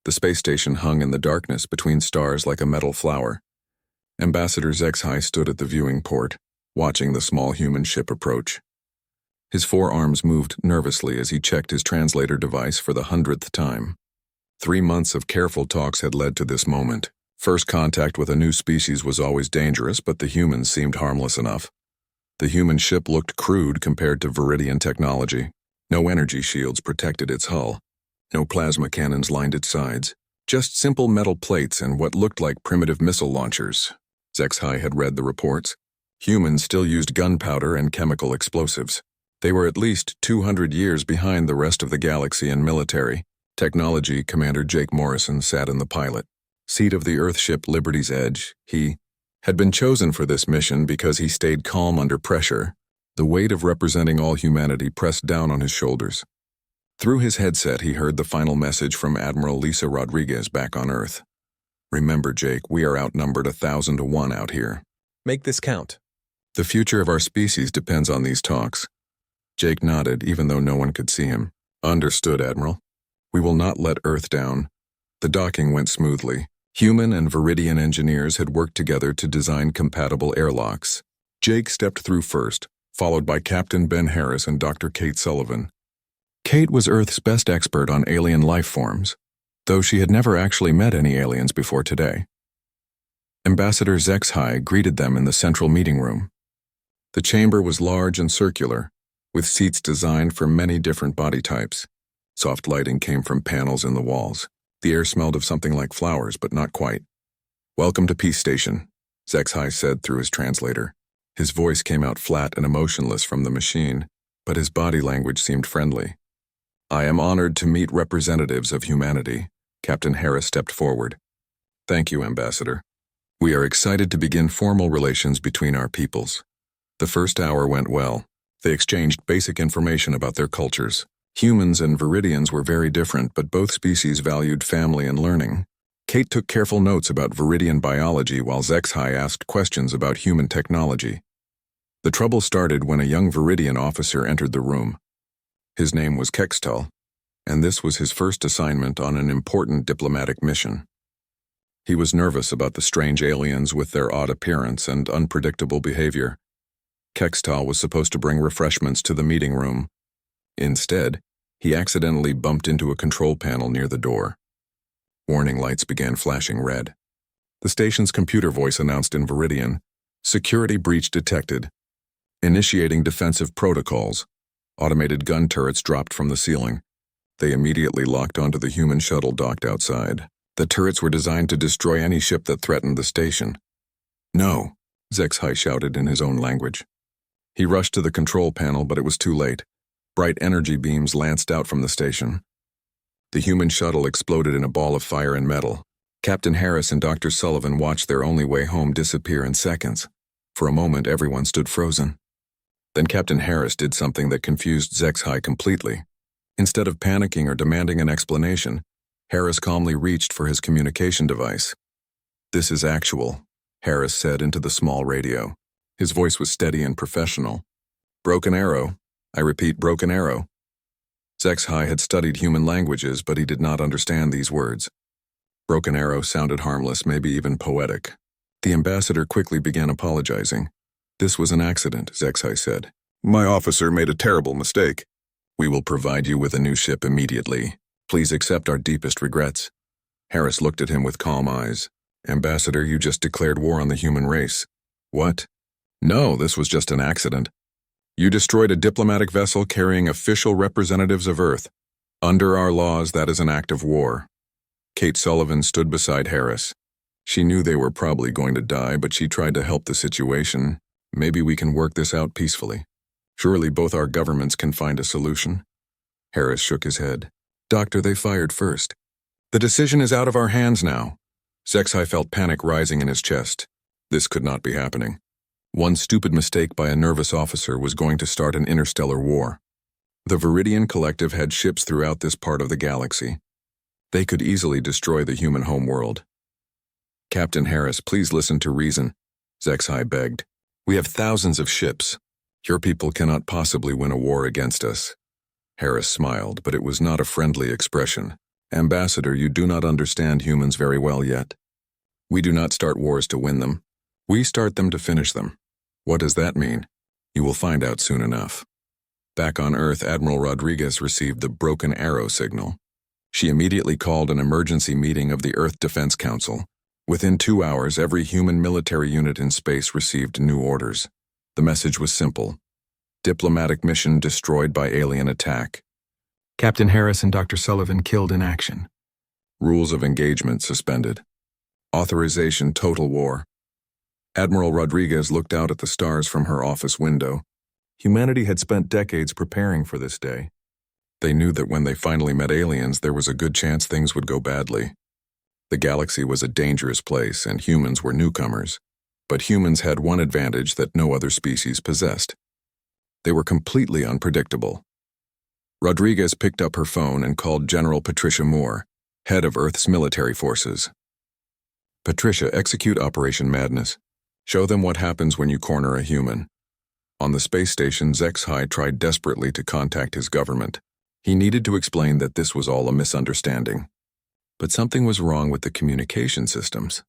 The space station hung in the darkness between stars like a metal flower. Ambassador HFY stood at the viewing port, watching the small human ship approach. His forearms moved nervously as he checked his translator device for the 100th time. 3 months of careful talks had led to this moment. First contact with a new species was always dangerous, but the humans seemed harmless enough. The human ship looked crude compared to Viridian technology. No energy shields protected its hull. No plasma cannons lined its sides. Just simple metal plates and what looked like primitive missile launchers. HFY had read the reports. Humans still used gunpowder and chemical explosives. They were at least 200 years behind the rest of the galaxy in military. Technology Commander Jake Morrison sat in the pilot seat of the Earthship Liberty's Edge. He had been chosen for this mission because he stayed calm under pressure. The weight of representing all humanity pressed down on his shoulders. Through his headset, he heard the final message from Admiral Lisa Rodriguez back on Earth. "Remember, Jake, we are outnumbered 1,000 to 1 out here. Make this count." The future of our species depends on these talks." Jake nodded, even though no one could see him. "Understood, Admiral. We will not let Earth down." The docking went smoothly. Human and Viridian engineers had worked together to design compatible airlocks. Jake stepped through first, followed by Captain Ben Harris and Dr. Kate Sullivan. Kate was Earth's best expert on alien life forms, though she had never actually met any aliens before today. Ambassador HFY greeted them in the central meeting room. The chamber was large and circular, with seats designed for many different body types. Soft lighting came from panels in the walls. The air smelled of something like flowers, but not quite. "Welcome to Peace Station," HFY said through his translator. His voice came out flat and emotionless from the machine, but his body language seemed friendly. "I am honored to meet representatives of humanity." Captain Harris stepped forward. "Thank you, Ambassador. We are excited to begin formal relations between our peoples." The first hour went well. They exchanged basic information about their cultures. Humans and Viridians were very different, but both species valued family and learning. Kate took careful notes about Viridian biology while HFY asked questions about human technology. The trouble started when a young Viridian officer entered the room. His name was Kextel, and this was his first assignment on an important diplomatic mission. He was nervous about the strange aliens with their odd appearance and unpredictable behavior. Kextel was supposed to bring refreshments to the meeting room. Instead, he accidentally bumped into a control panel near the door. Warning lights began flashing red. The station's computer voice announced in Viridian, "Security breach detected. Initiating defensive protocols." Automated gun turrets dropped from the ceiling. They immediately locked onto the human shuttle docked outside. The turrets were designed to destroy any ship that threatened the station. "No," HFY shouted in his own language. He rushed to the control panel, but it was too late. Bright energy beams lanced out from the station. The human shuttle exploded in a ball of fire and metal. Captain Harris and Dr. Sullivan watched their only way home disappear in seconds. For a moment, everyone stood frozen. Then Captain Harris did something that confused HFY completely. Instead of panicking or demanding an explanation, Harris calmly reached for his communication device. "This is actual," Harris said into the small radio. His voice was steady and professional. "Broken Arrow. I repeat, Broken Arrow." HFY had studied human languages, but he did not understand these words. Broken Arrow sounded harmless, maybe even poetic. The ambassador quickly began apologizing. "This was an accident," HFY said. "My officer made a terrible mistake. We will provide you with a new ship immediately. Please accept our deepest regrets." Harris looked at him with calm eyes. "Ambassador, you just declared war on the human race." "What?" "No, this was just an accident. You destroyed a diplomatic vessel carrying official representatives of Earth. Under our laws, that is an act of war." Kate Sullivan stood beside Harris. She knew they were probably going to die, but she tried to help the situation. "Maybe we can work this out peacefully. Surely both our governments can find a solution." Harris shook his head. "Doctor, they fired first. The decision is out of our hands now." HFY felt panic rising in his chest. This could not be happening. One stupid mistake by a nervous officer was going to start an interstellar war. The Viridian Collective had ships throughout this part of the galaxy. They could easily destroy the human homeworld. "Captain Harris, please listen to reason," HFY begged. "We have thousands of ships. Your people cannot possibly win a war against us." Harris smiled, but it was not a friendly expression. Ambassador, you do not understand humans very well yet. We do not start wars to win them. We start them to finish them. What does that mean? You will find out soon enough. Back on Earth, Admiral Rodriguez received the broken arrow signal. She immediately called an emergency meeting of the Earth Defense Council. Within 2 hours, every human military unit in space received new orders. The message was simple. Diplomatic mission destroyed by alien attack. Captain Harris and Dr. Sullivan killed in action. Rules of engagement suspended. Authorization total war. Admiral Rodriguez looked out at the stars from her office window. Humanity had spent decades preparing for this day. They knew that when they finally met aliens, there was a good chance things would go badly. The galaxy was a dangerous place, and humans were newcomers. But humans had one advantage that no other species possessed. They were completely unpredictable. Rodriguez picked up her phone and called General Patricia Moore, head of Earth's military forces. Patricia, execute Operation Madness. Show them what happens when you corner a human. On the space station, HFY tried desperately to contact his government. He needed to explain that this was all a misunderstanding. But something was wrong with the communication systems.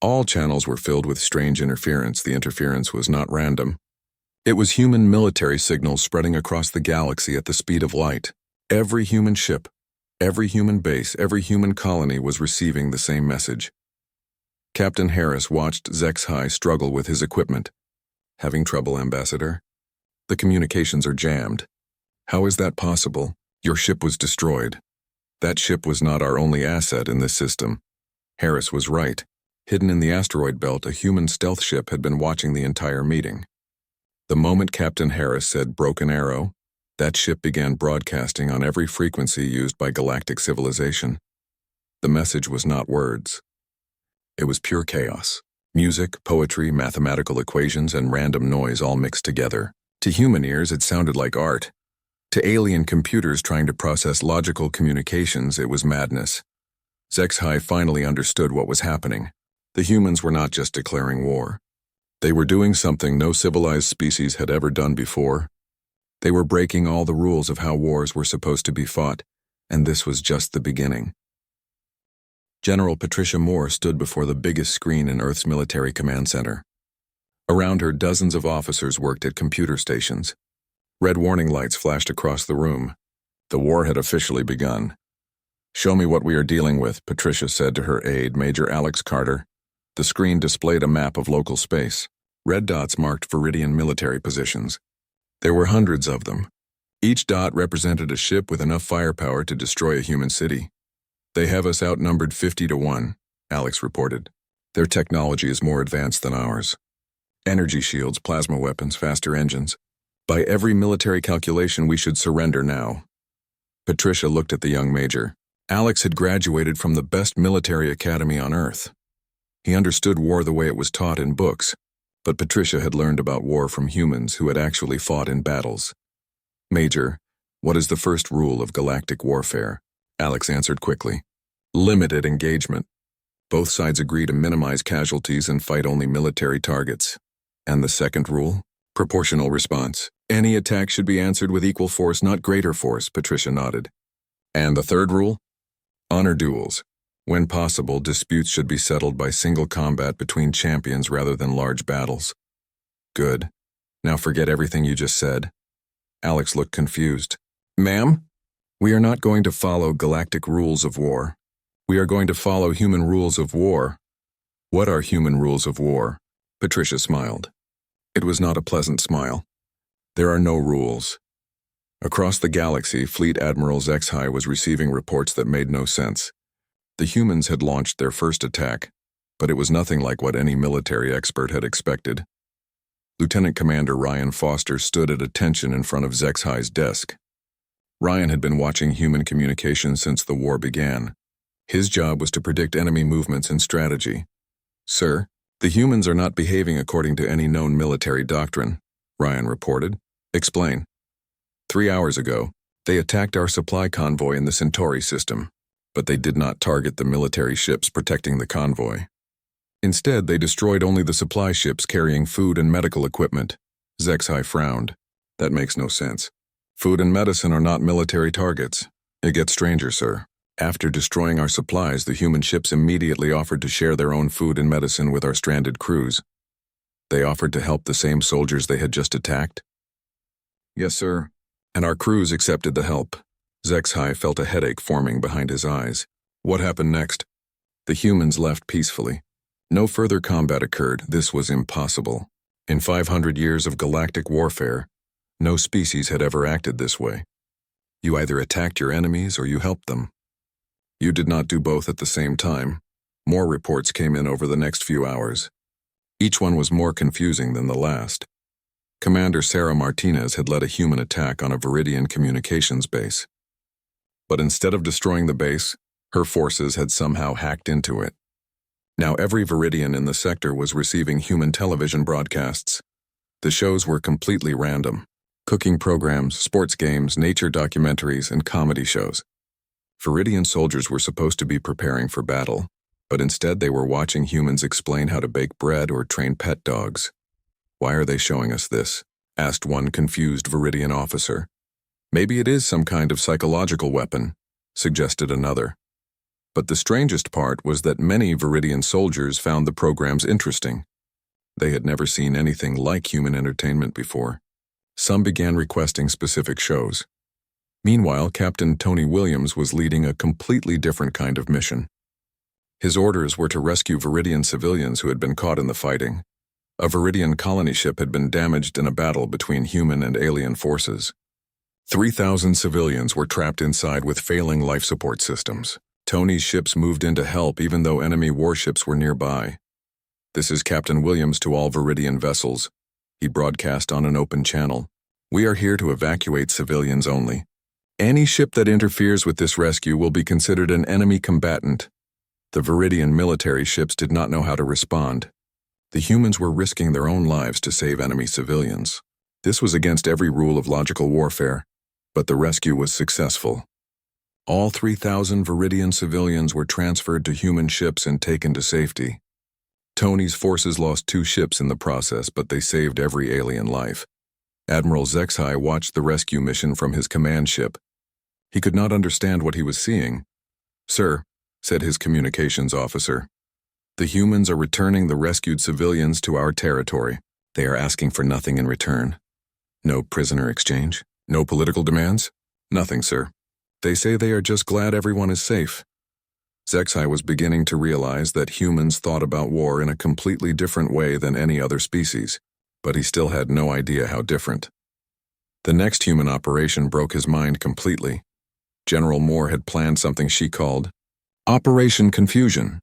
All channels were filled with strange interference. The interference was not random. It was human military signals spreading across the galaxy at the speed of light. Every human ship, every human base, every human colony was receiving the same message. Captain Harris watched HFY struggle with his equipment. Having trouble, Ambassador? The communications are jammed. How is that possible? Your ship was destroyed. That ship was not our only asset in this system. Harris was right. Hidden in the asteroid belt, a human stealth ship had been watching the entire meeting. The moment Captain Harris said broken arrow, that ship began broadcasting on every frequency used by galactic civilization. The message was not words. It was pure chaos. Music, poetry, mathematical equations, and random noise all mixed together. To human ears, it sounded like art. To alien computers trying to process logical communications, it was madness. HFY finally understood what was happening. The humans were not just declaring war. They were doing something no civilized species had ever done before. They were breaking all the rules of how wars were supposed to be fought, and this was just the beginning. General Patricia Moore stood before the biggest screen in Earth's military command center. Around her, dozens of officers worked at computer stations. Red warning lights flashed across the room. The war had officially begun. "Show me what we are dealing with," Patricia said to her aide, Major Alex Carter. The screen displayed a map of local space. Red dots marked Viridian military positions. There were hundreds of them. Each dot represented a ship with enough firepower to destroy a human city. "They have us outnumbered 50-1, Alex reported. "Their technology is more advanced than ours. Energy shields, plasma weapons, faster engines. By every military calculation, we should surrender now." Patricia looked at the young major. Alex had graduated from the best military academy on Earth. He understood war the way it was taught in books, but Patricia had learned about war from humans who had actually fought in battles. "Major, what is the first rule of galactic warfare?" Alex answered quickly. "Limited engagement. Both sides agree to minimize casualties and fight only military targets. And the second rule? Proportional response. Any attack should be answered with equal force, not greater force," Patricia nodded. "And the third rule? Honor duels. When possible, disputes should be settled by single combat between champions rather than large battles." "Good. Now forget everything you just said." Alex looked confused. "Ma'am? We are not going to follow galactic rules of war. We are going to follow human rules of war." "What are human rules of war?" Patricia smiled. It was not a pleasant smile. "There are no rules." Across the galaxy, Fleet Admiral HFY was receiving reports that made no sense. The humans had launched their first attack, but it was nothing like what any military expert had expected. Lieutenant Commander Ryan Foster stood at attention in front of HFY's desk. Ryan had been watching human communications since the war began. His job was to predict enemy movements and strategy. "Sir, the humans are not behaving according to any known military doctrine," Ryan reported. "Explain." 3 hours ago, they attacked our supply convoy in the Centauri system, but they did not target the military ships protecting the convoy. Instead, they destroyed only the supply ships carrying food and medical equipment. HFY frowned. "That makes no sense. Food and medicine are not military targets." "It gets stranger, sir. After destroying our supplies, the human ships immediately offered to share their own food and medicine with our stranded crews. They offered to help the same soldiers they had just attacked? Yes, sir. And our crews accepted the help. Zexhai felt a headache forming behind his eyes. What happened next? The humans left peacefully. No further combat occurred. This was impossible. In 500 years of galactic warfare, no species had ever acted this way. You either attacked your enemies or you helped them. You did not do both at the same time. More reports came in over the next few hours. Each one was more confusing than the last. Commander Sarah Martinez had led a human attack on a Viridian communications base. But instead of destroying the base, her forces had somehow hacked into it. Now every Viridian in the sector was receiving human television broadcasts. The shows were completely random. Cooking programs, sports games, nature documentaries, and comedy shows. Viridian soldiers were supposed to be preparing for battle, but instead they were watching humans explain how to bake bread or train pet dogs. Why are they showing us this? Asked one confused Viridian officer. Maybe it is some kind of psychological weapon, suggested another. But the strangest part was that many Viridian soldiers found the programs interesting. They had never seen anything like human entertainment before. Some began requesting specific shows. Meanwhile, Captain Tony Williams was leading a completely different kind of mission. His orders were to rescue Viridian civilians who had been caught in the fighting. A Viridian colony ship had been damaged in a battle between human and alien forces. 3,000 civilians were trapped inside with failing life support systems. Tony's ships moved in to help even though enemy warships were nearby. This is Captain Williams to all Viridian vessels. He broadcast on an open channel. We are here to evacuate civilians only. Any ship that interferes with this rescue will be considered an enemy combatant. The Viridian military ships did not know how to respond. The humans were risking their own lives to save enemy civilians. This was against every rule of logical warfare, but the rescue was successful. All 3,000 Viridian civilians were transferred to human ships and taken to safety. Tony's forces lost 2 ships in the process, but they saved every alien life. Admiral Zexhai watched the rescue mission from his command ship. He could not understand what he was seeing. "Sir," said his communications officer, "the humans are returning the rescued civilians to our territory. They are asking for nothing in return. No prisoner exchange? No political demands? Nothing, sir. They say they are just glad everyone is safe." Zexhai was beginning to realize that humans thought about war in a completely different way than any other species, but he still had no idea how different. The next human operation broke his mind completely. General Moore had planned something she called Operation Confusion.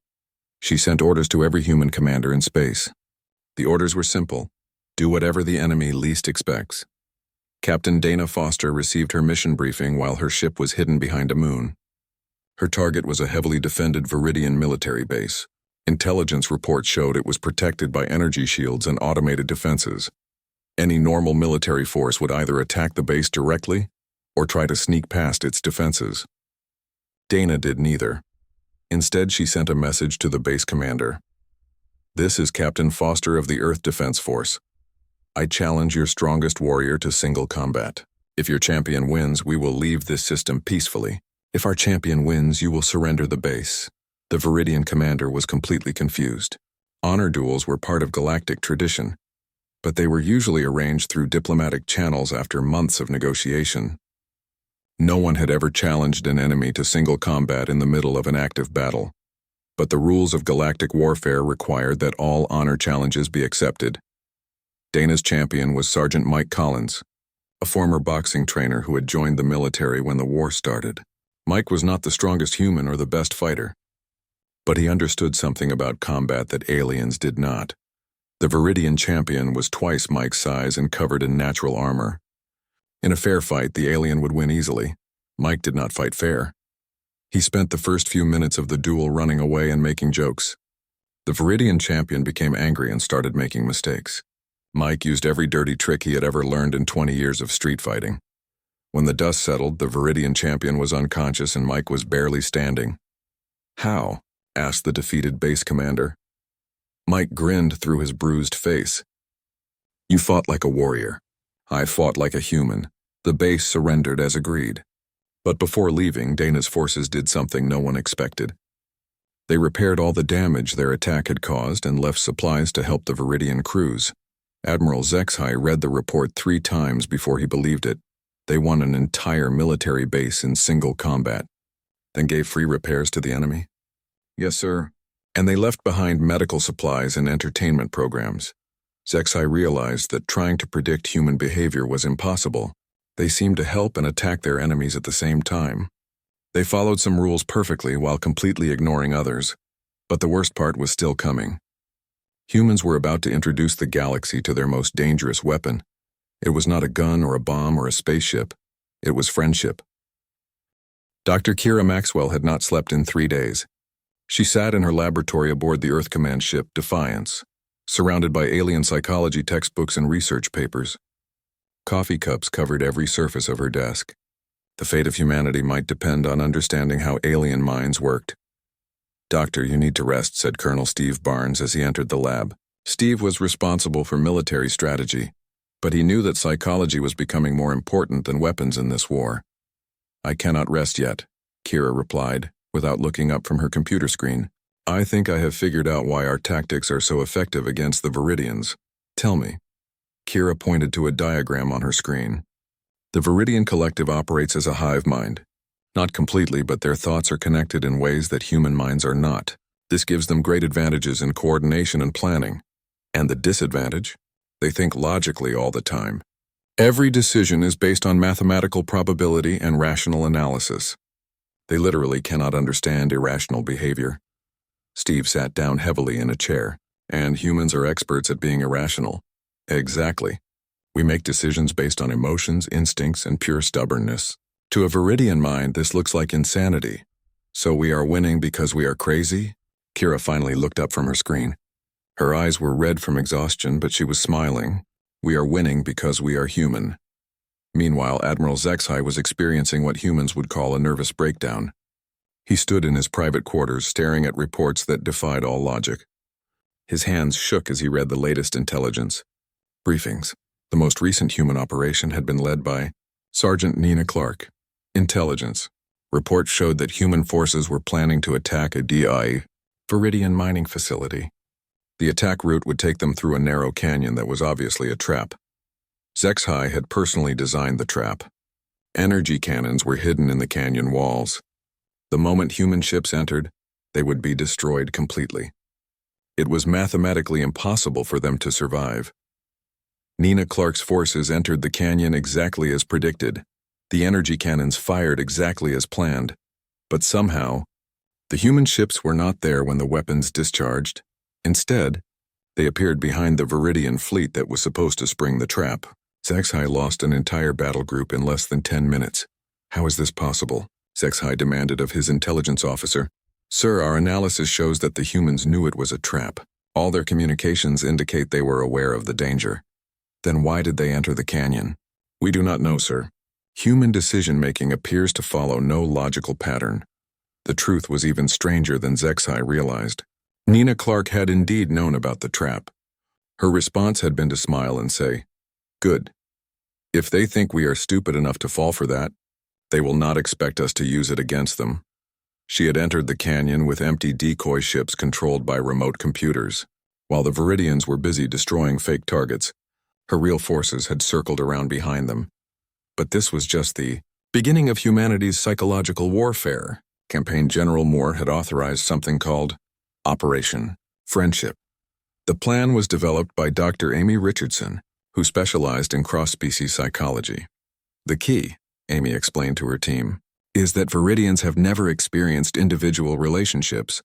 She sent orders to every human commander in space. The orders were simple: do whatever the enemy least expects. Captain Dana Foster received her mission briefing while her ship was hidden behind a moon. Her target was a heavily defended Viridian military base. Intelligence reports showed it was protected by energy shields and automated defenses. Any normal military force would either attack the base directly or try to sneak past its defenses. Dana did neither. Instead, she sent a message to the base commander. "This is Captain Foster of the Earth Defense Force. I challenge your strongest warrior to single combat. If your champion wins, we will leave this system peacefully. If our champion wins, you will surrender the base." The Viridian commander was completely confused. Honor duels were part of galactic tradition, but they were usually arranged through diplomatic channels after months of negotiation. No one had ever challenged an enemy to single combat in the middle of an active battle, but the rules of galactic warfare required that all honor challenges be accepted. Dana's champion was Sergeant Mike Collins, a former boxing trainer who had joined the military when the war started. Mike was not the strongest human or the best fighter, but he understood something about combat that aliens did not. The Viridian champion was twice Mike's size and covered in natural armor. In a fair fight, the alien would win easily. Mike did not fight fair. He spent the first few minutes of the duel running away and making jokes. The Viridian champion became angry and started making mistakes. Mike used every dirty trick he had ever learned in 20 years of street fighting. When the dust settled, the Viridian champion was unconscious and Mike was barely standing. "How?" asked the defeated base commander. Mike grinned through his bruised face. "You fought like a warrior. I fought like a human. The base surrendered as agreed. But before leaving, Dana's forces did something no one expected. They repaired all the damage their attack had caused and left supplies to help the Viridian crews. Admiral Zexhai read the report 3 times before he believed it. They won an entire military base in single combat, then gave free repairs to the enemy? Yes, sir. And they left behind medical supplies and entertainment programs. Zexhai realized that trying to predict human behavior was impossible. They seemed to help and attack their enemies at the same time. They followed some rules perfectly while completely ignoring others. But the worst part was still coming. Humans were about to introduce the galaxy to their most dangerous weapon. It was not a gun or a bomb or a spaceship. It was friendship. Dr. Kira Maxwell had not slept in 3 days. She sat in her laboratory aboard the Earth Command ship Defiance, surrounded by alien psychology textbooks and research papers. Coffee cups covered every surface of her desk. The fate of humanity might depend on understanding how alien minds worked. "Doctor, you need to rest," said Colonel Steve Barnes as he entered the lab. Steve was responsible for military strategy, but he knew that psychology was becoming more important than weapons in this war. "I cannot rest yet," Kira replied, without looking up from her computer screen. "I think I have figured out why our tactics are so effective against the Viridians. Tell me." Kira pointed to a diagram on her screen. The Viridian collective operates as a hive mind. Not completely, but their thoughts are connected in ways that human minds are not. This gives them great advantages in coordination and planning. And the disadvantage? They think logically all the time. Every decision is based on mathematical probability and rational analysis. They literally cannot understand irrational behavior. Steve sat down heavily in a chair. "And humans are experts at being irrational." "Exactly. We make decisions based on emotions, instincts, and pure stubbornness. To a Viridian mind, this looks like insanity. So we are winning because we are crazy?" Kira finally looked up from her screen. Her eyes were red from exhaustion, but she was smiling. "We are winning because we are human." Meanwhile, Admiral Zexhai was experiencing what humans would call a nervous breakdown. He stood in his private quarters, staring at reports that defied all logic. His hands shook as he read the latest intelligence briefings. The most recent human operation had been led by Sergeant Nina Clark. Intelligence. Reports showed that human forces were planning to attack a DI Viridian mining facility. The attack route would take them through a narrow canyon that was obviously a trap. Zexhai had personally designed the trap. Energy cannons were hidden in the canyon walls. The moment human ships entered, they would be destroyed completely. It was mathematically impossible for them to survive. Nina Clark's forces entered the canyon exactly as predicted. The energy cannons fired exactly as planned. But somehow, the human ships were not there when the weapons discharged. Instead, they appeared behind the Viridian fleet that was supposed to spring the trap. Zexhai lost an entire battle group in less than 10 minutes. "How is this possible?" Zexhai demanded of his intelligence officer. "Sir, our analysis shows that the humans knew it was a trap. All their communications indicate they were aware of the danger." "Then why did they enter the canyon?" "We do not know, sir. Human decision-making appears to follow no logical pattern." The truth was even stranger than Zexhai realized. Nina Clark had indeed known about the trap. Her response had been to smile and say, "Good. If they think we are stupid enough to fall for that, they will not expect us to use it against them." She had entered the canyon with empty decoy ships controlled by remote computers. While the Viridians were busy destroying fake targets, her real forces had circled around behind them. But this was just the beginning of humanity's psychological warfare. Campaign General Moore had authorized something called Operation Friendship. The plan was developed by Dr. Amy Richardson, who specialized in cross-species psychology. "The key," Amy explained to her team, "is that Viridians have never experienced individual relationships.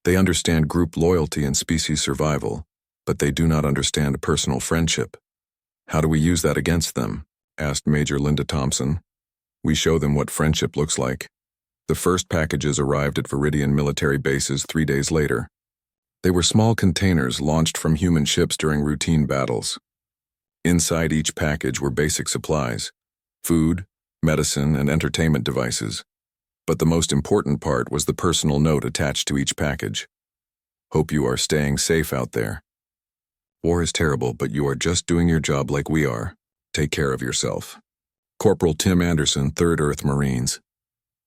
They understand group loyalty and species survival, but they do not understand personal friendship." "How do we use that against them?" asked Major Linda Thompson. "We show them what friendship looks like." The first packages arrived at Viridian military bases 3 days later. They were small containers launched from human ships during routine battles. Inside each package were basic supplies: food, medicine, and entertainment devices. But the most important part was the personal note attached to each package. "Hope you are staying safe out there. War is terrible, but you are just doing your job like we are. Take care of yourself. Corporal Tim Anderson, 3rd Earth Marines."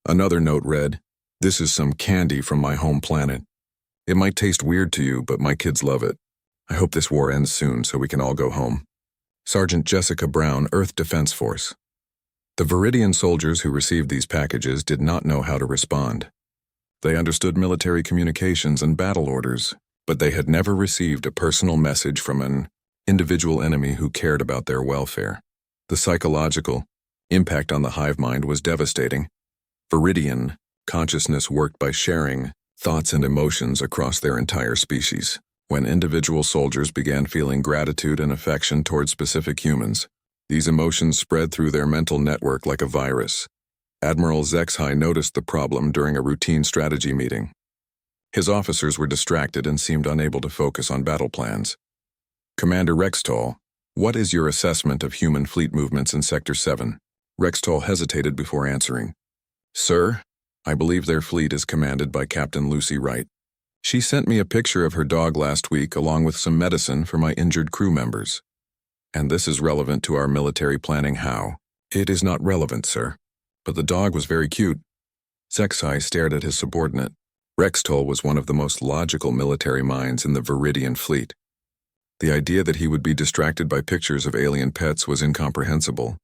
Another note read, "This is some candy from my home planet. It might taste weird to you, but my kids love it. I hope this war ends soon so we can all go home. Sergeant Jessica Brown, Earth Defense Force." The Viridian soldiers who received these packages did not know how to respond. They understood military communications and battle orders, but they had never received a personal message from an individual enemy who cared about their welfare. The psychological impact on the hive mind was devastating. Viridian consciousness worked by sharing thoughts and emotions across their entire species. When individual soldiers began feeling gratitude and affection toward specific humans, these emotions spread through their mental network like a virus. Admiral Zexhai noticed the problem during a routine strategy meeting. His officers were distracted and seemed unable to focus on battle plans. "Commander Rextol, what is your assessment of human fleet movements in Sector 7? Rextol hesitated before answering. "Sir, I believe their fleet is commanded by Captain Lucy Wright. She sent me a picture of her dog last week along with some medicine for my injured crew members. And this is relevant to our military planning how?" "It is not relevant, sir. But the dog was very cute." Zexhai stared at his subordinate. Rextol was one of the most logical military minds in the Viridian fleet. The idea that he would be distracted by pictures of alien pets was incomprehensible.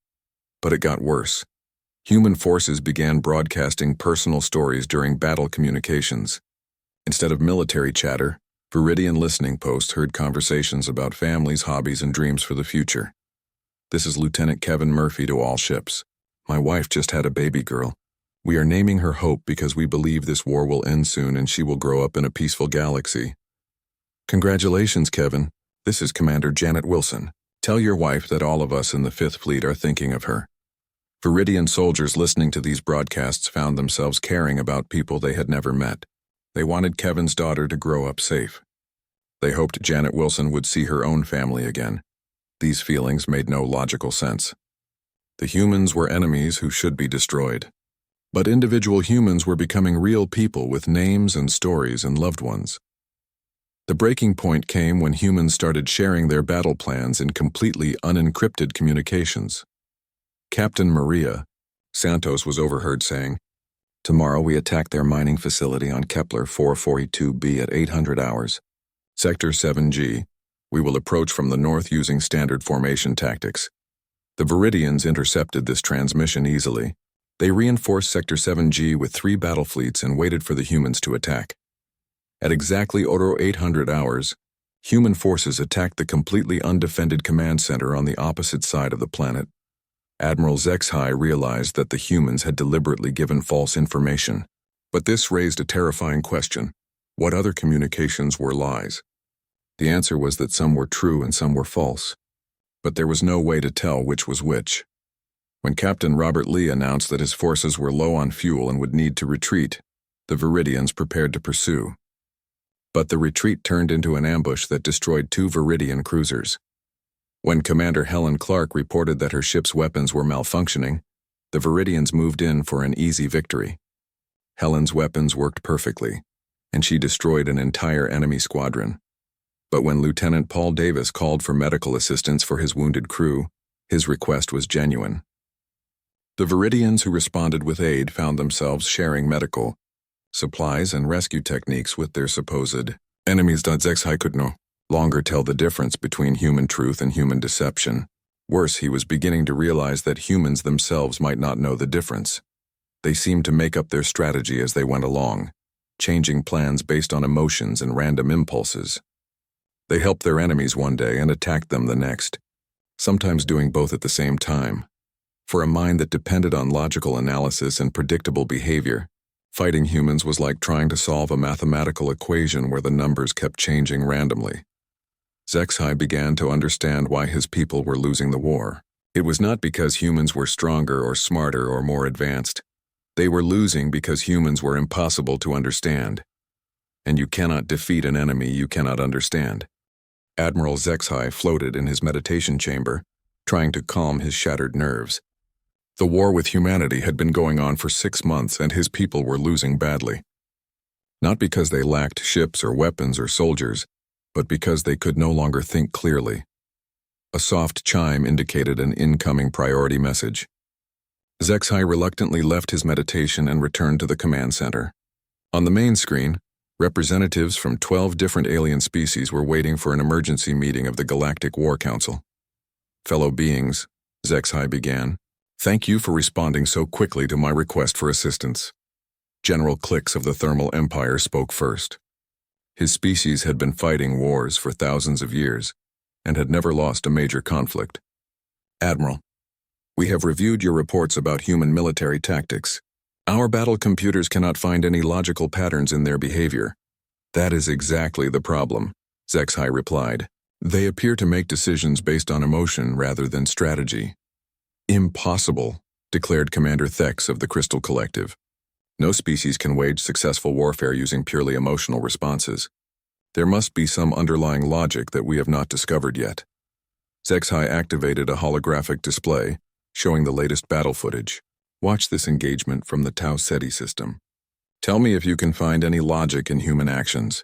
But it got worse. Human forces began broadcasting personal stories during battle communications. Instead of military chatter, Viridian listening posts heard conversations about families, hobbies, and dreams for the future. "This is Lieutenant Kevin Murphy to all ships. My wife just had a baby girl. We are naming her Hope because we believe this war will end soon and she will grow up in a peaceful galaxy." "Congratulations, Kevin. This is Commander Janet Wilson. Tell your wife that all of us in the 5th Fleet are thinking of her." Viridian soldiers listening to these broadcasts found themselves caring about people they had never met. They wanted Kevin's daughter to grow up safe. They hoped Janet Wilson would see her own family again. These feelings made no logical sense. The humans were enemies who should be destroyed. But individual humans were becoming real people with names and stories and loved ones. The breaking point came when humans started sharing their battle plans in completely unencrypted communications. Captain Maria Santos was overheard saying, "Tomorrow we attack their mining facility on Kepler 442b at 800 hours. Sector 7G, we will approach from the north using standard formation tactics." The Viridians intercepted this transmission easily. They reinforced Sector 7G with 3 battle fleets and waited for the humans to attack. At exactly 800 hours, human forces attacked the completely undefended command center on the opposite side of the planet. Admiral Zexhai realized that the humans had deliberately given false information. But this raised a terrifying question. What other communications were lies? The answer was that some were true and some were false. But there was no way to tell which was which. When Captain Robert Lee announced that his forces were low on fuel and would need to retreat, the Viridians prepared to pursue. But the retreat turned into an ambush that destroyed 2 Viridian cruisers. When Commander Helen Clark reported that her ship's weapons were malfunctioning, the Viridians moved in for an easy victory. Helen's weapons worked perfectly, and she destroyed an entire enemy squadron. But when Lieutenant Paul Davis called for medical assistance for his wounded crew, his request was genuine. The Viridians who responded with aid found themselves sharing medical supplies and rescue techniques with their supposed enemies. Zexhai could no longer tell the difference between human truth and human deception. Worse, he was beginning to realize that humans themselves might not know the difference. They seemed to make up their strategy as they went along, changing plans based on emotions and random impulses. They helped their enemies one day and attacked them the next, sometimes doing both at the same time. For a mind that depended on logical analysis and predictable behavior, fighting humans was like trying to solve a mathematical equation where the numbers kept changing randomly. Zexhai began to understand why his people were losing the war. It was not because humans were stronger or smarter or more advanced. They were losing because humans were impossible to understand. And you cannot defeat an enemy you cannot understand. Admiral Zexhai floated in his meditation chamber, trying to calm his shattered nerves. The war with humanity had been going on for 6 months and his people were losing badly. Not because they lacked ships or weapons or soldiers, but because they could no longer think clearly. A soft chime indicated an incoming priority message. Zexai reluctantly left his meditation and returned to the command center. On the main screen, representatives from 12 different alien species were waiting for an emergency meeting of the Galactic War Council. "Fellow beings," Zexai began, "thank you for responding so quickly to my request for assistance." General Clix of the Thermal Empire spoke first. His species had been fighting wars for thousands of years and had never lost a major conflict. "Admiral, we have reviewed your reports about human military tactics. Our battle computers cannot find any logical patterns in their behavior." "That is exactly the problem," Zexai replied. "They appear to make decisions based on emotion rather than strategy." "Impossible," declared Commander Thex of the Crystal Collective. "No species can wage successful warfare using purely emotional responses. There must be some underlying logic that we have not discovered yet." Zexai activated a holographic display showing the latest battle footage. "Watch this engagement from the Tau Ceti system. Tell me if you can find any logic in human actions."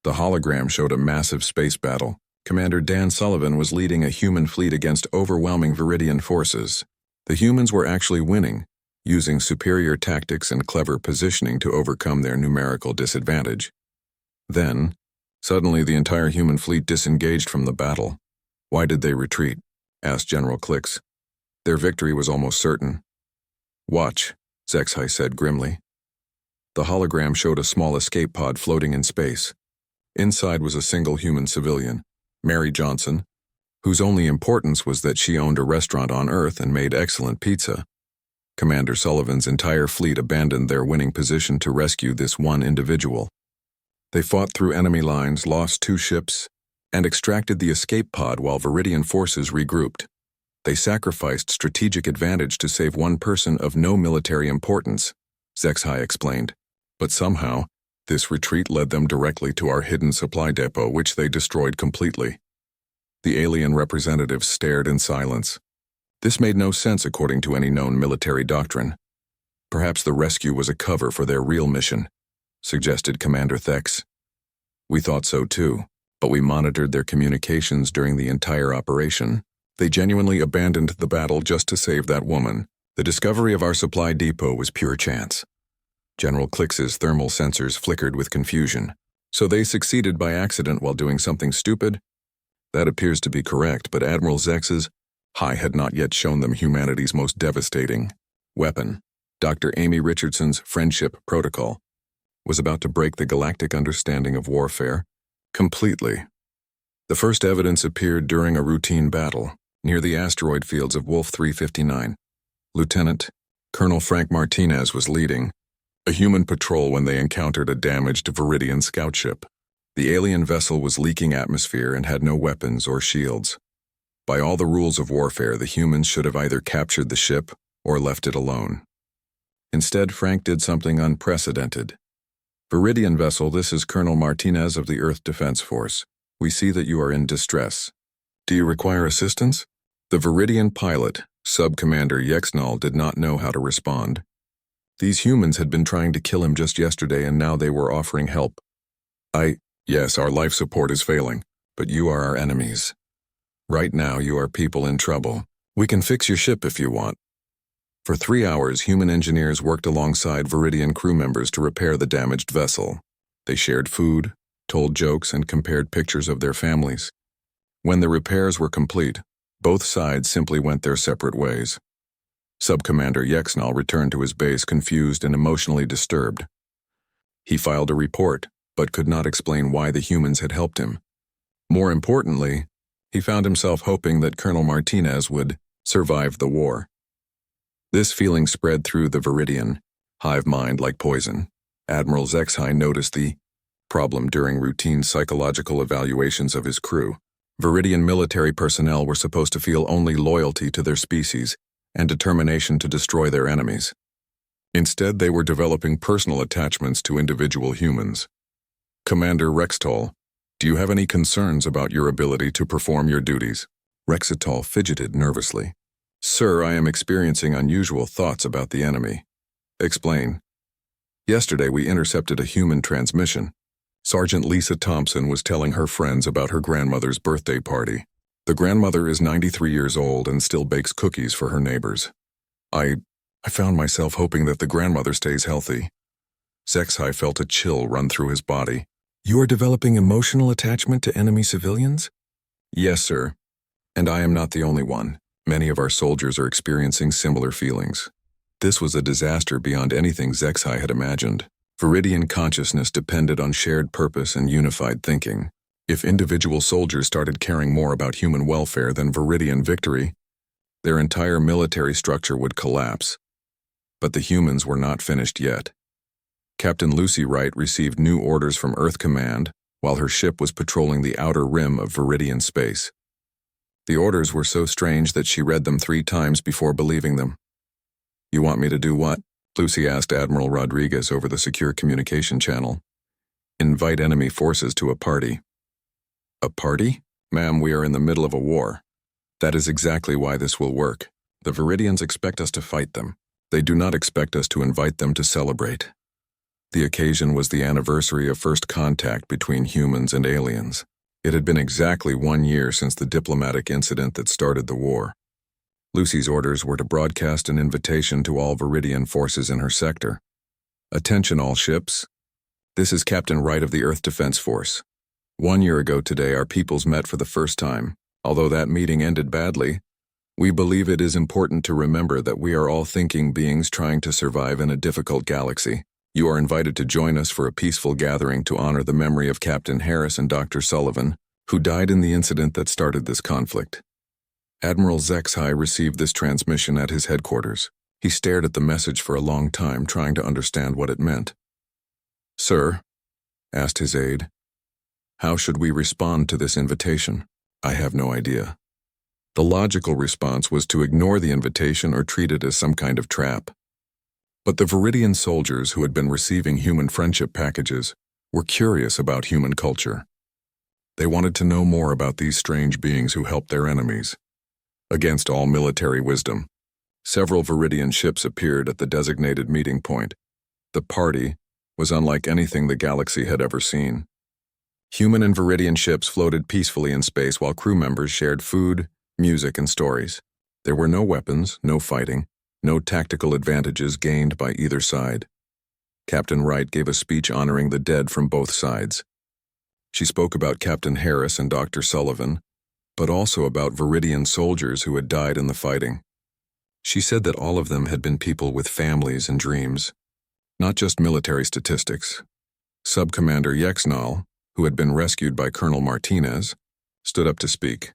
The hologram showed a massive space battle. Commander Dan Sullivan was leading a human fleet against overwhelming Viridian forces. The humans were actually winning, using superior tactics and clever positioning to overcome their numerical disadvantage. Then, suddenly the entire human fleet disengaged from the battle. "Why did they retreat?" asked General Clix. "Their victory was almost certain." "Watch," Zexai said grimly. The hologram showed a small escape pod floating in space. Inside was a single human civilian, Mary Johnson, whose only importance was that she owned a restaurant on Earth and made excellent pizza. Commander Sullivan's entire fleet abandoned their winning position to rescue this one individual. They fought through enemy lines, lost 2 ships, and extracted the escape pod while Viridian forces regrouped. They sacrificed strategic advantage to save one person of no military importance, Zexai explained. But somehow, this retreat led them directly to our hidden supply depot, which they destroyed completely. The alien representatives stared in silence. This made no sense according to any known military doctrine. "Perhaps the rescue was a cover for their real mission," suggested Commander Thex. "We thought so too, but we monitored their communications during the entire operation. They genuinely abandoned the battle just to save that woman. The discovery of our supply depot was pure chance." General Clix's thermal sensors flickered with confusion. "So they succeeded by accident while doing something stupid?" "That appears to be correct, but Admiral Zex's High had not yet shown them humanity's most devastating weapon. Dr. Amy Richardson's Friendship Protocol was about to break the galactic understanding of warfare completely. The first evidence appeared during a routine battle near the asteroid fields of Wolf 359. Lieutenant Colonel Frank Martinez was leading a human patrol when they encountered a damaged Viridian scout ship. The alien vessel was leaking atmosphere and had no weapons or shields. By all the rules of warfare, the humans should have either captured the ship or left it alone. Instead, Frank did something unprecedented. "Viridian vessel, this is Colonel Martinez of the Earth Defense Force. We see that you are in distress. Do you require assistance?" The Viridian pilot, Sub-Commander Yexnal, did not know how to respond. These humans had been trying to kill him just yesterday, and now they were offering help. Yes, our life support is failing, but you are our enemies. Right now, you are people in trouble. We can fix your ship if you want." For 3 hours, human engineers worked alongside Viridian crew members to repair the damaged vessel. They shared food, told jokes, and compared pictures of their families. When the repairs were complete, both sides simply went their separate ways. Sub-Commander Yexnal returned to his base confused and emotionally disturbed. He filed a report, but could not explain why the humans had helped him. More importantly, he found himself hoping that Colonel Martinez would survive the war. This feeling spread through the Viridian hive mind like poison. Admiral Zexai noticed the problem during routine psychological evaluations of his crew. Viridian military personnel were supposed to feel only loyalty to their species and determination to destroy their enemies. Instead, they were developing personal attachments to individual humans. "Commander Rextol, do you have any concerns about your ability to perform your duties?" Rexitol fidgeted nervously. "Sir, I am experiencing unusual thoughts about the enemy." "Explain." "Yesterday we intercepted a human transmission. Sergeant Lisa Thompson was telling her friends about her grandmother's birthday party. The grandmother is 93 years old and still bakes cookies for her neighbors. I found myself hoping that the grandmother stays healthy. Zexai felt a chill run through his body. You are developing emotional attachment to enemy civilians? Yes, sir. And I am not the only one. Many of our soldiers are experiencing similar feelings. This was a disaster beyond anything Zexai had imagined. Viridian consciousness depended on shared purpose and unified thinking. If individual soldiers started caring more about human welfare than Viridian victory, their entire military structure would collapse. But the humans were not finished yet. Captain Lucy Wright received new orders from Earth Command while her ship was patrolling the outer rim of Viridian space. The orders were so strange that she read them 3 times before believing them. You want me to do what? Lucy asked Admiral Rodriguez over the secure communication channel. Invite enemy forces to a party. A party? Ma'am, we are in the middle of a war. That is exactly why this will work. The Viridians expect us to fight them. They do not expect us to invite them to celebrate. The occasion was the anniversary of first contact between humans and aliens. It had been exactly 1 year since the diplomatic incident that started the war. Lucy's orders were to broadcast an invitation to all Viridian forces in her sector. Attention all ships. This is Captain Wright of the Earth Defense Force. 1 year ago today, our peoples met for the first time. Although that meeting ended badly, we believe it is important to remember that we are all thinking beings trying to survive in a difficult galaxy. You are invited to join us for a peaceful gathering to honor the memory of Captain Harris and Dr. Sullivan, who died in the incident that started this conflict. Admiral Zexai received this transmission at his headquarters. He stared at the message for a long time, trying to understand what it meant. Sir, asked his aide, how should we respond to this invitation? I have no idea. The logical response was to ignore the invitation or treat it as some kind of trap. But the Viridian soldiers who had been receiving human friendship packages were curious about human culture. They wanted to know more about these strange beings who helped their enemies. Against all military wisdom, several Viridian ships appeared at the designated meeting point. The party was unlike anything the galaxy had ever seen. Human and Viridian ships floated peacefully in space while crew members shared food, music, and stories. There were no weapons, no fighting, no tactical advantages gained by either side. Captain Wright gave a speech honoring the dead from both sides. She spoke about Captain Harris and Dr. Sullivan, but also about Viridian soldiers who had died in the fighting. She said that all of them had been people with families and dreams, not just military statistics. Sub-Commander Yexnal, who had been rescued by Colonel Martinez, stood up to speak.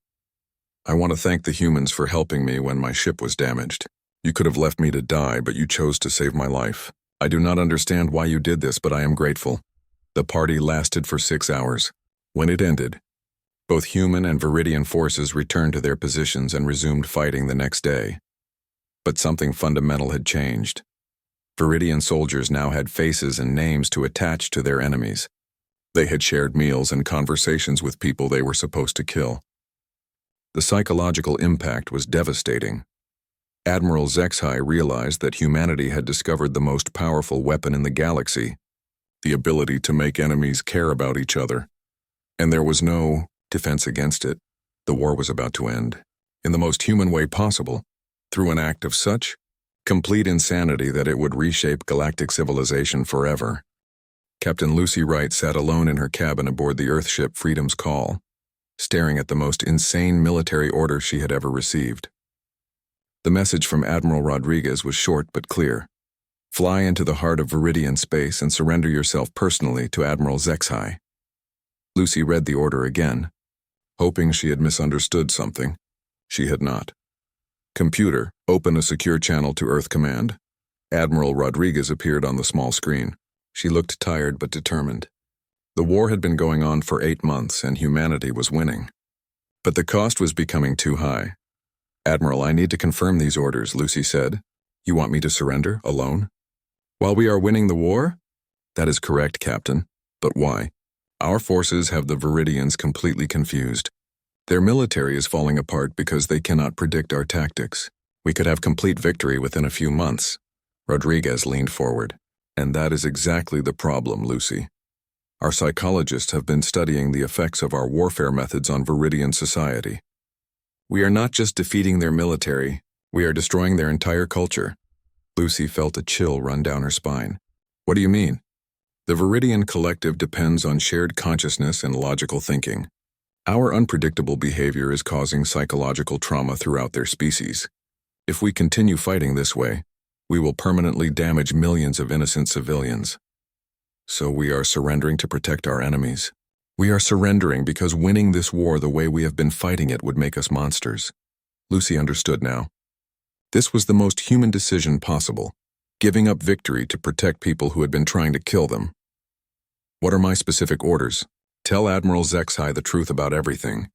I want to thank the humans for helping me when my ship was damaged. You could have left me to die, but you chose to save my life. I do not understand why you did this, but I am grateful. The party lasted for 6 hours. When it ended, both human and Viridian forces returned to their positions and resumed fighting the next day. But something fundamental had changed. Viridian soldiers now had faces and names to attach to their enemies. They had shared meals and conversations with people they were supposed to kill. The psychological impact was devastating. Admiral Zexai realized that humanity had discovered the most powerful weapon in the galaxy, the ability to make enemies care about each other. And there was no defense against it. The war was about to end, in the most human way possible, through an act of such complete insanity that it would reshape galactic civilization forever. Captain Lucy Wright sat alone in her cabin aboard the Earthship Freedom's Call, staring at the most insane military order she had ever received. The message from Admiral Rodriguez was short but clear. Fly into the heart of Viridian space and surrender yourself personally to Admiral Zexai. Lucy read the order again, hoping she had misunderstood something. She had not. Computer, open a secure channel to Earth Command. Admiral Rodriguez appeared on the small screen. She looked tired but determined. The war had been going on for 8 months and humanity was winning. But the cost was becoming too high. Admiral, I need to confirm these orders, Lucy said. You want me to surrender, alone? While we are winning the war? That is correct, Captain. But why? Our forces have the Viridians completely confused. Their military is falling apart because they cannot predict our tactics. We could have complete victory within a few months. Rodriguez leaned forward. And that is exactly the problem, Lucy. Our psychologists have been studying the effects of our warfare methods on Viridian society. We are not just defeating their military, we are destroying their entire culture. Lucy felt a chill run down her spine. What do you mean? The Viridian Collective depends on shared consciousness and logical thinking. Our unpredictable behavior is causing psychological trauma throughout their species. If we continue fighting this way, we will permanently damage millions of innocent civilians. So we are surrendering to protect our enemies. We are surrendering because winning this war the way we have been fighting it would make us monsters. Lucy understood now. This was the most human decision possible, giving up victory to protect people who had been trying to kill them. What are my specific orders? Tell Admiral Zexai the truth about everything.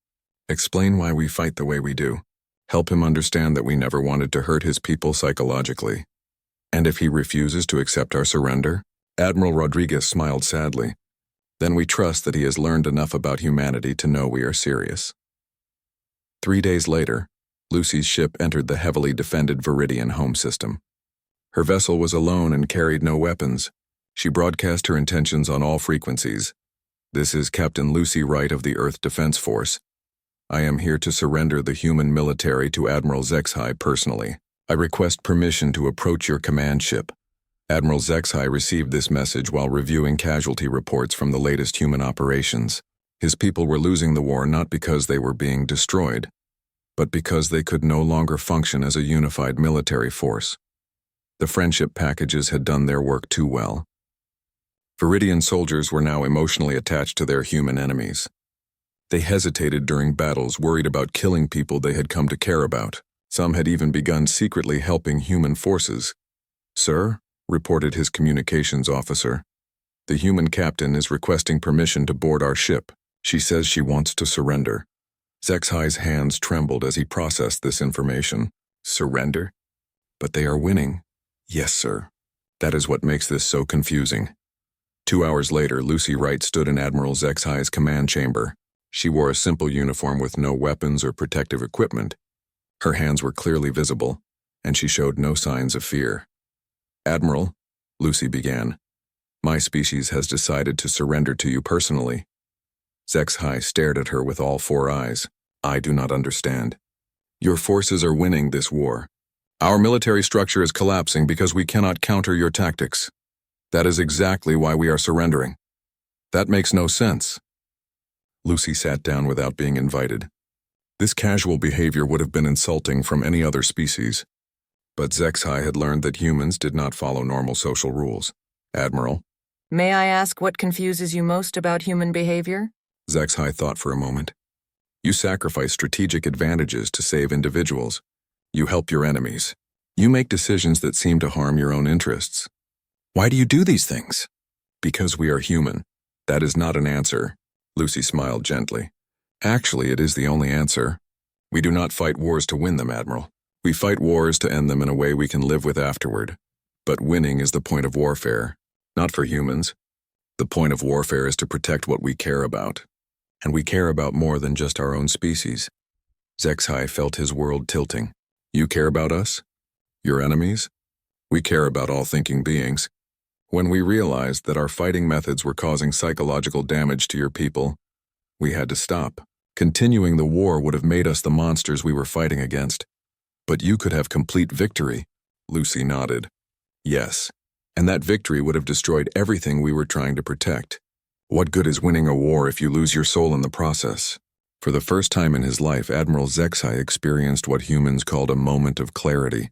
Explain why we fight the way we do. Help him understand that we never wanted to hurt his people psychologically. And if he refuses to accept our surrender? Admiral Rodriguez smiled sadly. Then we trust that he has learned enough about humanity to know we are serious. 3 days later, Lucy's ship entered the heavily defended Viridian home system. Her vessel was alone and carried no weapons. She broadcast her intentions on all frequencies. This is Captain Lucy Wright of the Earth Defense Force. I am here to surrender the human military to Admiral Zexai personally. I request permission to approach your command ship. Admiral Zexai received this message while reviewing casualty reports from the latest human operations. His people were losing the war not because they were being destroyed, but because they could no longer function as a unified military force. The friendship packages had done their work too well. Viridian soldiers were now emotionally attached to their human enemies. They hesitated during battles, worried about killing people they had come to care about. Some had even begun secretly helping human forces. "Sir," reported his communications officer, "the human captain is requesting permission to board our ship. She says she wants to surrender." Zexai's hands trembled as he processed this information. Surrender? But they are winning. Yes, sir. That is what makes this so confusing. 2 hours later, Lucy Wright stood in Admiral Zexai's command chamber. She wore a simple uniform with no weapons or protective equipment. Her hands were clearly visible, and she showed no signs of fear. "Admiral," Lucy began, "my species has decided to surrender to you personally." Zexai stared at her with all 4 eyes. "I do not understand. Your forces are winning this war. Our military structure is collapsing because we cannot counter your tactics. That is exactly why we are surrendering. That makes no sense." Lucy sat down without being invited. This casual behavior would have been insulting from any other species. But Zexai had learned that humans did not follow normal social rules. "Admiral." May I ask what confuses you most about human behavior? Zexai thought for a moment. "You sacrifice strategic advantages to save individuals. You help your enemies. You make decisions that seem to harm your own interests. Why do you do these things?" "Because we are human. That is not an answer." Lucy smiled gently. "Actually, it is the only answer. We do not fight wars to win them, Admiral. We fight wars to end them in a way we can live with afterward. But winning is the point of warfare, not for humans. The point of warfare is to protect what we care about. And we care about more than just our own species." Zexai felt his world tilting. "You care about us? Your enemies? We care about all thinking beings. When we realized that our fighting methods were causing psychological damage to your people, we had to stop. Continuing the war would have made us the monsters we were fighting against. But you could have complete victory." Lucy nodded. "Yes, and that victory would have destroyed everything we were trying to protect. What good is winning a war if you lose your soul in the process?" For the first time in his life, Admiral Zexai experienced what humans called a moment of clarity.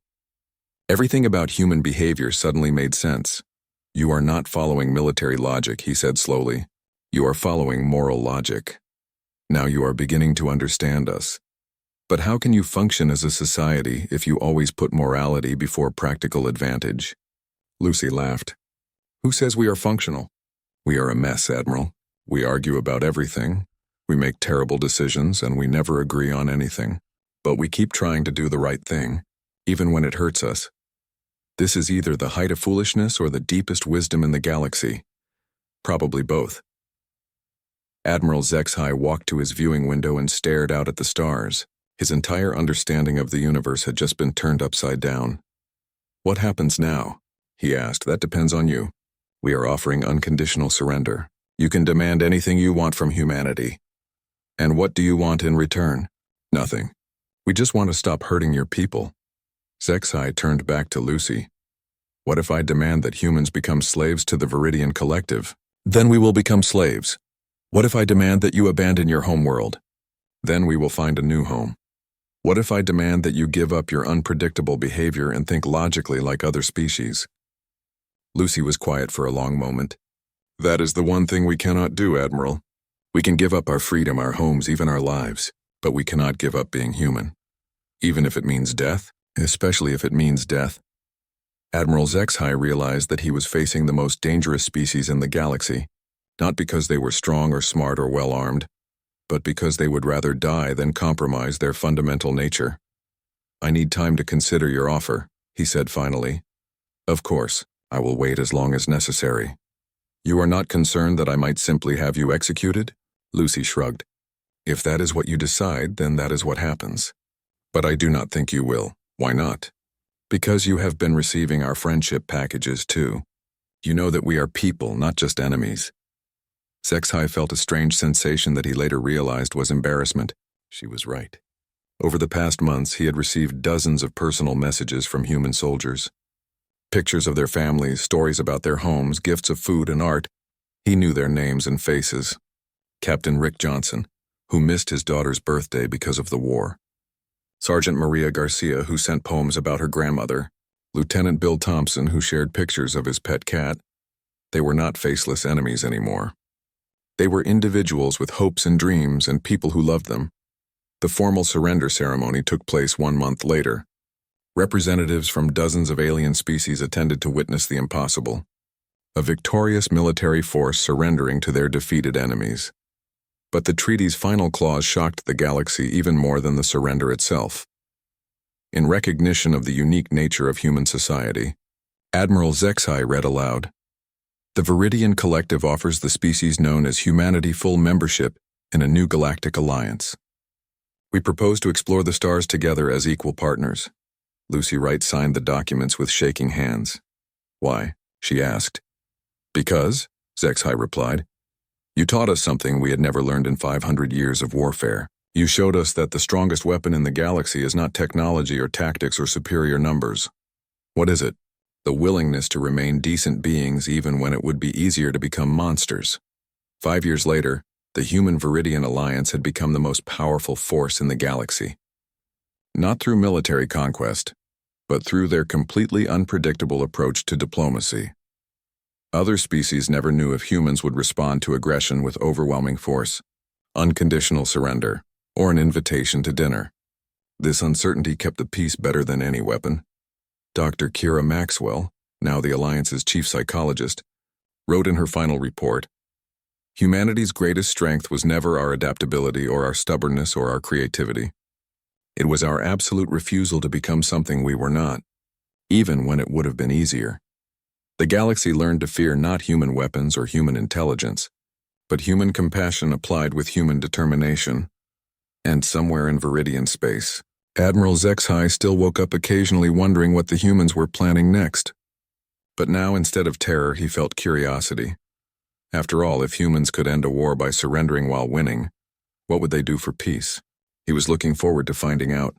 Everything about human behavior suddenly made sense. "You are not following military logic," he said slowly. "You are following moral logic. Now you are beginning to understand us. But how can you function as a society if you always put morality before practical advantage?" Lucy laughed. "Who says we are functional? We are a mess, Admiral. We argue about everything. We make terrible decisions and we never agree on anything. But we keep trying to do the right thing, even when it hurts us. This is either the height of foolishness or the deepest wisdom in the galaxy. Probably both." Admiral Zexai walked to his viewing window and stared out at the stars. His entire understanding of the universe had just been turned upside down. "What happens now?" he asked. "That depends on you. We are offering unconditional surrender. You can demand anything you want from humanity. And what do you want in return?" "Nothing. We just want to stop hurting your people." Zexai turned back to Lucy. What if I demand that humans become slaves to the Viridian Collective? Then we will become slaves. What if I demand that you abandon your homeworld? Then we will find a new home. What if I demand that you give up your unpredictable behavior and think logically like other species? Lucy was quiet for a long moment. That is the one thing we cannot do, Admiral. We can give up our freedom, our homes, even our lives, but we cannot give up being human. Even if it means death, especially if it means death. Admiral HFY realized that he was facing the most dangerous species in the galaxy, not because they were strong or smart or well-armed, but because they would rather die than compromise their fundamental nature. I need time to consider your offer, he said finally. Of course, I will wait as long as necessary. You are not concerned that I might simply have you executed? Lucy shrugged. If that is what you decide, then that is what happens. But I do not think you will. Why not? Because you have been receiving our friendship packages too. You know that we are people, not just enemies. HFY felt a strange sensation that he later realized was embarrassment. She was right. Over the past months, he had received dozens of personal messages from human soldiers. Pictures of their families, stories about their homes, gifts of food and art. He knew their names and faces. Captain Rick Johnson, who missed his daughter's birthday because of the war. Sergeant Maria Garcia, who sent poems about her grandmother. Lieutenant Bill Thompson, who shared pictures of his pet cat. They were not faceless enemies anymore. They were individuals with hopes and dreams and people who loved them. The formal surrender ceremony took place 1 month later. Representatives from dozens of alien species attended to witness the impossible. A victorious military force surrendering to their defeated enemies. But the treaty's final clause shocked the galaxy even more than the surrender itself. In recognition of the unique nature of human society, Admiral HFY read aloud, "The Viridian Collective offers the species known as humanity full membership in a new galactic alliance. We propose to explore the stars together as equal partners." Lucy Wright signed the documents with shaking hands. "Why?" she asked. "Because," HFY replied, "you taught us something we had never learned in 500 years of warfare. You showed us that the strongest weapon in the galaxy is not technology or tactics or superior numbers. What is it? The willingness to remain decent beings even when it would be easier to become monsters." 5 years later, the Human Viridian Alliance had become the most powerful force in the galaxy. Not through military conquest, but through their completely unpredictable approach to diplomacy. Other species never knew if humans would respond to aggression with overwhelming force, unconditional surrender, or an invitation to dinner. This uncertainty kept the peace better than any weapon. Dr. Kira Maxwell, now the Alliance's chief psychologist, wrote in her final report, "Humanity's greatest strength was never our adaptability or our stubbornness or our creativity. It was our absolute refusal to become something we were not, even when it would have been easier. The galaxy learned to fear not human weapons or human intelligence, but human compassion applied with human determination. And somewhere in Viridian space, Admiral HFY still woke up occasionally wondering what the humans were planning next. But now, instead of terror, he felt curiosity. After all, if humans could end a war by surrendering while winning, what would they do for peace? He was looking forward to finding out.